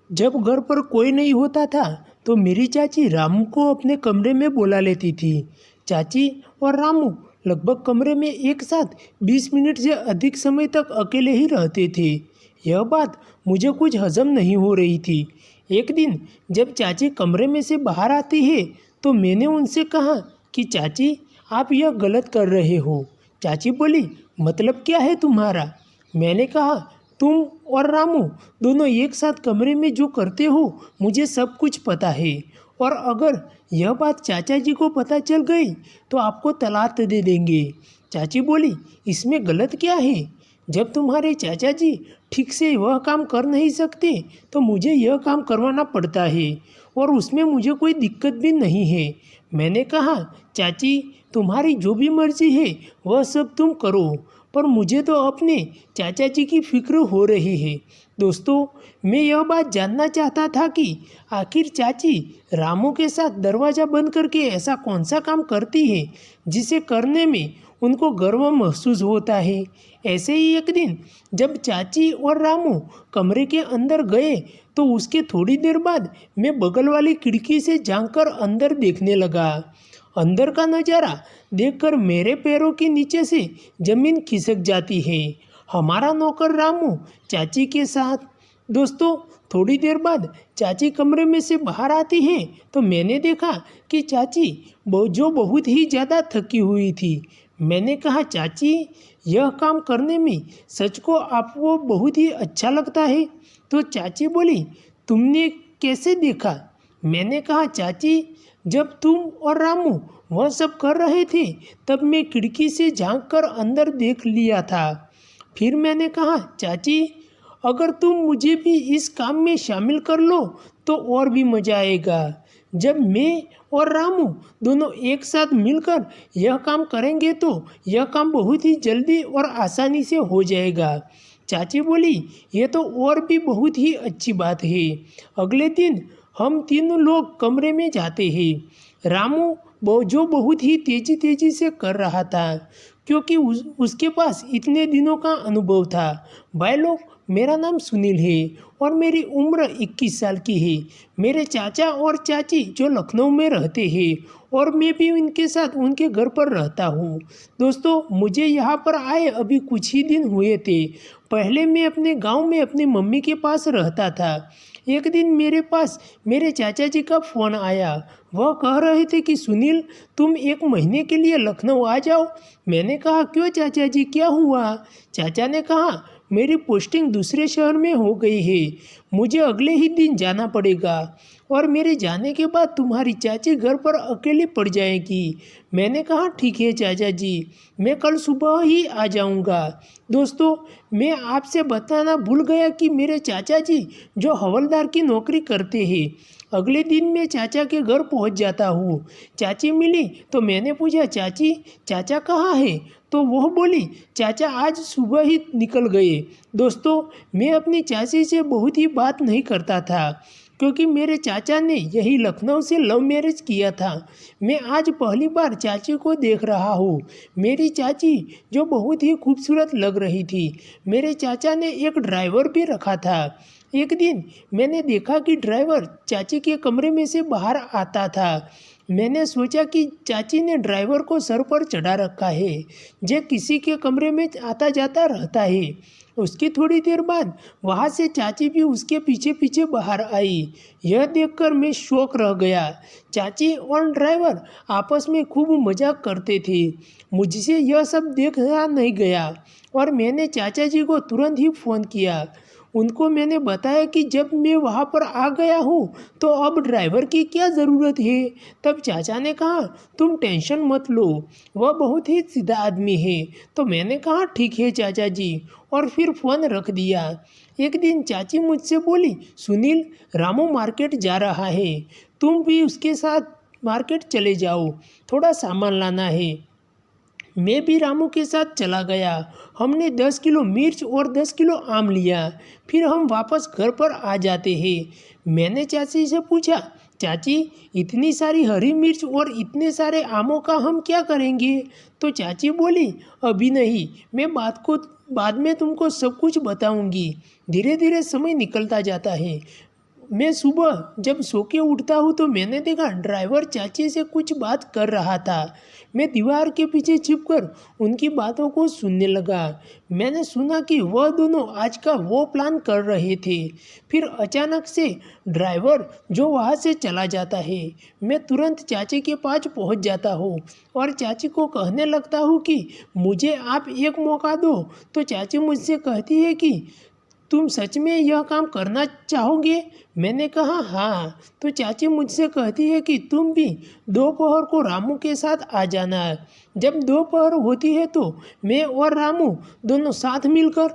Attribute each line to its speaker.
Speaker 1: जब घर पर कोई नहीं होता था तो मेरी चाची रामू को अपने कमरे में बुला लेती थी। चाची और रामू लगभग कमरे में एक साथ 20 मिनट से अधिक समय तक अकेले ही रहते थे। यह बात मुझे कुछ हजम नहीं हो रही थी। एक दिन जब चाची कमरे में से बाहर आती है तो मैंने उनसे कहा कि चाची, आप यह गलत कर रहे हो। चाची बोली, मतलब क्या है तुम्हारा? मैंने कहा, तुम और रामू दोनों एक साथ कमरे में जो करते हो मुझे सब कुछ पता है, और अगर यह बात चाचा जी को पता चल गई तो आपको तलाक दे देंगे। चाची बोली, इसमें गलत क्या है? जब तुम्हारे चाचा जी ठीक से वह काम कर नहीं सकते तो मुझे यह काम करवाना पड़ता है, और उसमें मुझे कोई दिक्कत भी नहीं है। मैंने कहा, चाची, तुम्हारी जो भी मर्जी है वह सब तुम करो, पर मुझे तो अपने चाचा जी की फिक्र हो रही है। दोस्तों, मैं यह बात जानना चाहता था कि आखिर चाची रामू के साथ दरवाज़ा बंद करके ऐसा कौन सा काम करती है जिसे करने में उनको गर्व महसूस होता है। ऐसे ही एक दिन जब चाची और रामू कमरे के अंदर गए तो उसके थोड़ी देर बाद मैं बगल वाली खिड़की से झांककर अंदर देखने लगा। अंदर का नज़ारा देखकर मेरे पैरों के नीचे से जमीन खिसक जाती है। हमारा नौकर रामू चाची के साथ। दोस्तों, थोड़ी देर बाद चाची कमरे में से बाहर आती है तो मैंने देखा कि चाची जो बहुत ही ज़्यादा थकी हुई थी। मैंने कहा, चाची, यह काम करने में सच को आपको बहुत ही अच्छा लगता है? तो चाची बोली, तुमने कैसे देखा? मैंने कहा, चाची, जब तुम और रामू वह सब कर रहे थे तब मैं खिड़की से झांक कर अंदर देख लिया था। फिर मैंने कहा, चाची, अगर तुम मुझे भी इस काम में शामिल कर लो तो और भी मज़ा आएगा। जब मैं और रामू दोनों एक साथ मिलकर यह काम करेंगे तो यह काम बहुत ही जल्दी और आसानी से हो जाएगा। चाची बोली, ये तो और भी बहुत ही अच्छी बात है। अगले दिन हम तीनों लोग कमरे में जाते हैं। रामू जो बहुत ही तेजी से कर रहा था क्योंकि उसके पास इतने दिनों का अनुभव था। भाई लोग, मेरा नाम सुनील है और मेरी उम्र 21 साल की है। मेरे चाचा और चाची जो लखनऊ में रहते हैं और मैं भी उनके साथ उनके घर पर रहता हूँ। दोस्तों, मुझे यहाँ पर आए अभी कुछ ही दिन हुए थे। पहले मैं अपने गांव में अपनी मम्मी के पास रहता था। एक दिन मेरे पास मेरे चाचा जी का फ़ोन आया। वह कह रहे थे कि सुनील, तुम 1 महीने के लिए लखनऊ आ जाओ। मैंने कहा, क्यों चाचा जी, क्या हुआ? चाचा ने कहा, मेरी पोस्टिंग दूसरे शहर में हो गई है, मुझे अगले ही दिन जाना पड़ेगा, और मेरे जाने के बाद तुम्हारी चाची घर पर अकेली पड़ जाएगी। मैंने कहा, ठीक है चाचा जी, मैं कल सुबह ही आ जाऊंगा। दोस्तों, मैं आपसे बताना भूल गया कि मेरे चाचा जी जो हवलदार की नौकरी करते हैं। अगले दिन मैं चाचा के घर पहुंच जाता हूँ। चाची मिली तो मैंने पूछा, चाची, चाचा कहाँ है? तो वह बोली, चाचा आज सुबह ही निकल गए। दोस्तों, मैं अपनी चाची से बहुत ही बात नहीं करता था क्योंकि मेरे चाचा ने यही लखनऊ से लव मैरिज किया था। मैं आज पहली बार चाची को देख रहा हूँ। मेरी चाची जो बहुत ही खूबसूरत लग रही थी। मेरे चाचा ने एक ड्राइवर भी रखा था। एक दिन मैंने देखा कि ड्राइवर चाची के कमरे में से बाहर आता था। मैंने सोचा कि चाची ने ड्राइवर को सर पर चढ़ा रखा है, जो किसी के कमरे में आता जाता रहता है। उसकी थोड़ी देर बाद वहाँ से चाची भी उसके पीछे पीछे बाहर आई। यह देखकर मैं शौक रह गया। चाची और ड्राइवर आपस में खूब मजाक करते थे। मुझसे यह सब देखा नहीं गया और मैंने चाचा जी को तुरंत ही फ़ोन किया। उनको मैंने बताया कि जब मैं वहाँ पर आ गया हूँ तो अब ड्राइवर की क्या ज़रूरत है। तब चाचा ने कहा, तुम टेंशन मत लो, वह बहुत ही सीधा आदमी है। तो मैंने कहा, ठीक है चाचा जी, और फिर फ़ोन रख दिया। एक दिन चाची मुझसे बोली, सुनील, रामू मार्केट जा रहा है, तुम भी उसके साथ मार्केट चले जाओ, थोड़ा सामान लाना है। मैं भी रामू के साथ चला गया। हमने 10 किलो मिर्च और 10 किलो आम लिया। फिर हम वापस घर पर आ जाते हैं। मैंने चाची से पूछा, चाची, इतनी सारी हरी मिर्च और इतने सारे आमों का हम क्या करेंगे? तो चाची बोली, अभी नहीं, मैं बाद में तुमको सब कुछ बताऊंगी। धीरे धीरे समय निकलता जाता है मैं सुबह जब सो के उठता हूँ तो मैंने देखा ड्राइवर चाची से कुछ बात कर रहा था। मैं दीवार के पीछे छिपकर उनकी बातों को सुनने लगा। मैंने सुना कि वह दोनों आज का वो प्लान कर रहे थे। फिर अचानक से ड्राइवर जो वहाँ से चला जाता है। मैं तुरंत चाची के पास पहुँच जाता हूँ और चाची को कहने लगता हूँ कि मुझे आप एक मौका दो। तो चाची मुझसे कहती है कि तुम सच में यह काम करना चाहोगे? मैंने कहा हाँ। तो चाची मुझसे कहती है कि तुम भी दोपहर को रामू के साथ आ जाना। जब दोपहर होती है तो मैं और रामू दोनों साथ मिलकर